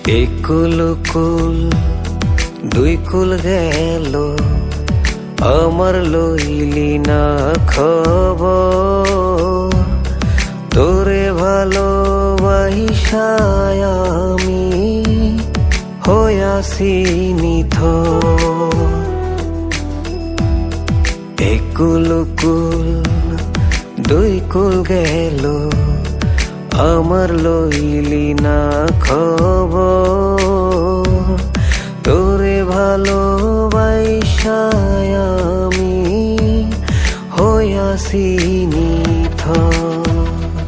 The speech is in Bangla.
একুল কুল দুই কুল গেল, আমার লইলি না খবর। তোরে ভালোবাসায় আমি হইয়াছি নিথর। একুল কুল দুই কুল গেল, আমার লইলি না খবর। তোরে ভালোবাসায় আমি হইয়াছি